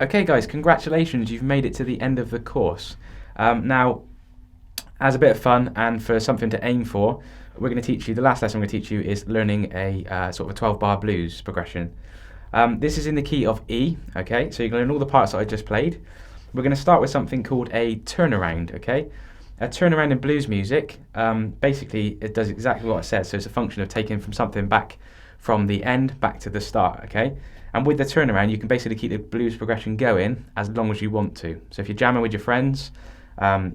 Okay guys, congratulations, you've made it to the end of the course. Now, as a bit of fun and for something to aim for, we're going to teach you, the last lesson we're going to teach you is learning a sort of a 12-bar blues progression. This is in the key of E, okay, so you're going to learn all the parts that I just played. We're going to start with something called a turnaround, okay? A turnaround in blues music, basically it does exactly what it says, so it's a function of taking from something back from the end back to the start, okay? And with the turnaround, you can basically keep the blues progression going as long as you want to. So if you're jamming with your friends,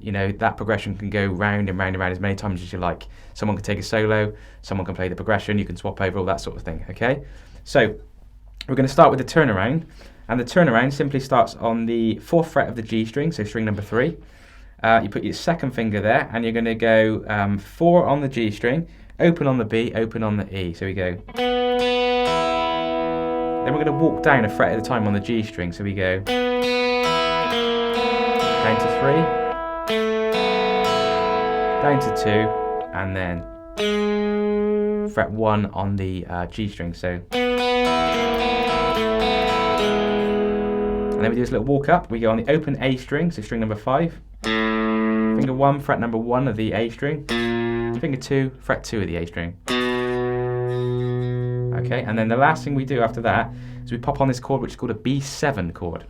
you know, that progression can go round and round and round as many times as you like. Someone can take a solo, someone can play the progression, you can swap over, all that sort of thing, okay? So we're going to start with the turnaround, and the turnaround simply starts on the 4th fret of the G string, so string number 3. You put your second finger there, and you're going to go 4 on the G string, open on the B, open on the E. So we go. Then we're going to walk down a fret at a time on the G string. So we go down to 3, down to 2, and then fret 1 on the G string. So, and then we do this little walk up. We go on the open A string, so string number 5. Finger 1, fret number 1 of the A string. Finger 2, fret 2 of the A string. Okay, and then the last thing we do after that is we pop on this chord which is called a B7 chord.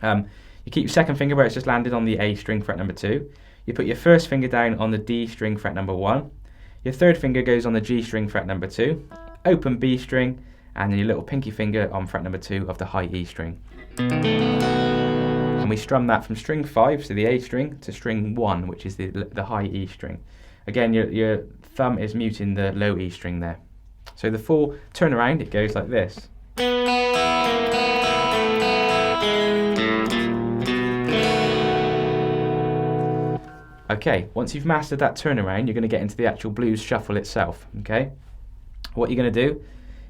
You keep your second finger where it's just landed on the A string, fret number 2. You put your first finger down on the D string, fret number 1. Your third finger goes on the G string, fret number 2. Open B string, and then your little pinky finger on fret number 2 of the high E string. And we strum that from string 5, so the A string, to string 1, which is the high E string. Again, your thumb is muting the low E string there. So the full turnaround, it goes like this. Okay, once you've mastered that turnaround, you're going to get into the actual blues shuffle itself, okay? What you're going to do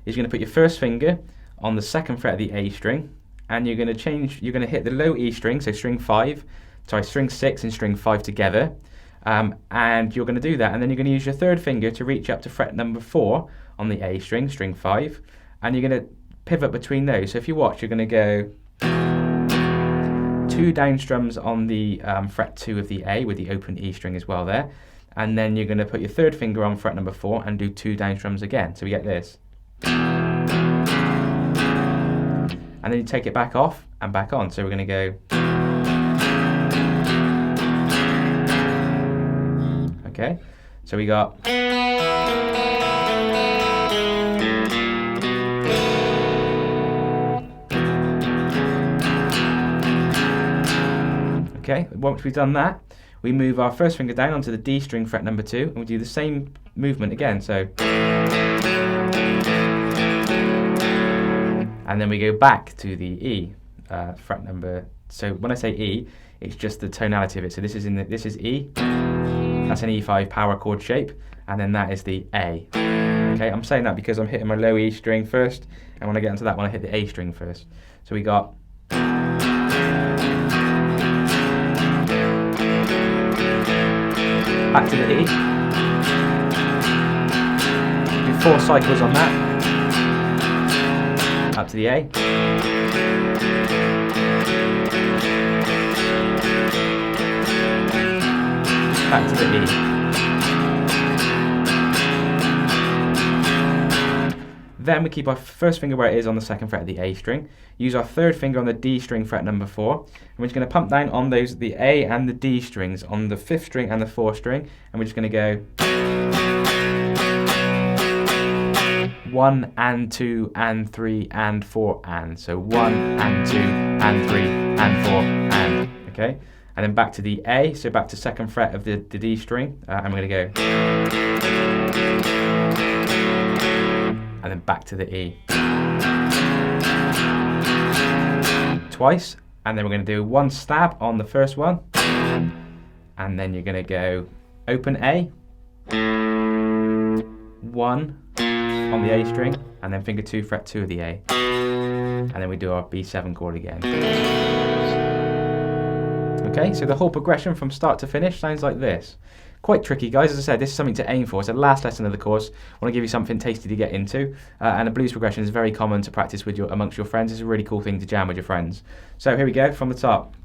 is you're going to put your first finger on the 2nd fret of the A string, and you're going to hit the low E string, so string 6 and string 5 together, and you're going to do that, and then you're going to use your third finger to reach up to fret number 4 on the A string, string 5, and you're going to pivot between those. So if you watch, you're going to go 2 down strums on the fret 2 of the A with the open E string as well there, and then you're going to put your third finger on fret number 4 and do 2 down strums again. So we get this. And then you take it back off and back on. So we're going to go. Okay, so we got. Okay, once we've done that, we move our first finger down onto the D string, fret number 2, and we do the same movement again. So. And then we go back to the E fret number. So when I say E, it's just the tonality of it. So this is E. That's an E5 power chord shape, and then that is the A. Okay, I'm saying that because I'm hitting my low E string first, and when I get into that one, I hit the A string first. So we got. Back to the E. Do 4 cycles on that. Up to the A. Back to the E. Then we keep our first finger where it is on the 2nd fret of the A string. Use our third finger on the D string, fret number 4. And we're just going to pump down on those, the A and the D strings, on the 5th string and the 4th string. And we're just going to go 1 and 2 and 3 and 4 and. So 1 and 2 and 3 and 4 and. Okay? And then back to the A, so back to 2nd fret of the D string. And we're going to go. And then back to the E. Twice. And then we're going to do 1 stab on the first one. And then you're going to go open A. 1 on the A string, and then finger 2, fret 2 of the A, and then we do our B7 chord again. Okay, so the whole progression from start to finish sounds like this. quite tricky, guys. As I said, this is something to aim for. It's the last lesson of the course. I want to give you something tasty to get into, and a blues progression is very common to practice with amongst your friends. It's a really cool thing to jam with your friends. So here we go, from the top.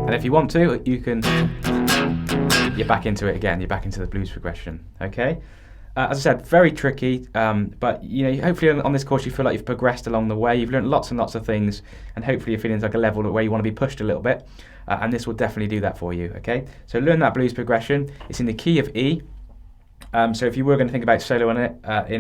And if you want to, you can, you're back into it again, you're back into the blues progression, okay? As I said, very tricky, but hopefully on this course you feel like you've progressed along the way, you've learned lots and lots of things, and hopefully you're feeling like a level where you want to be pushed a little bit, and this will definitely do that for you, okay? So learn that blues progression. It's in the key of E, so if you were going to think about solo in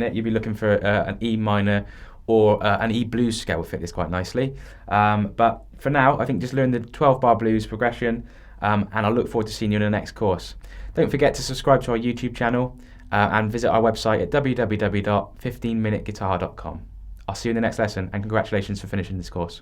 it, you'd be looking for an E minor, or an E blues scale would fit this quite nicely. But for now, I think just learn the 12-bar blues progression, and I'll look forward to seeing you in the next course. Don't forget to subscribe to our YouTube channel and visit our website at www.15minuteguitar.com. I'll see you in the next lesson, and congratulations for finishing this course.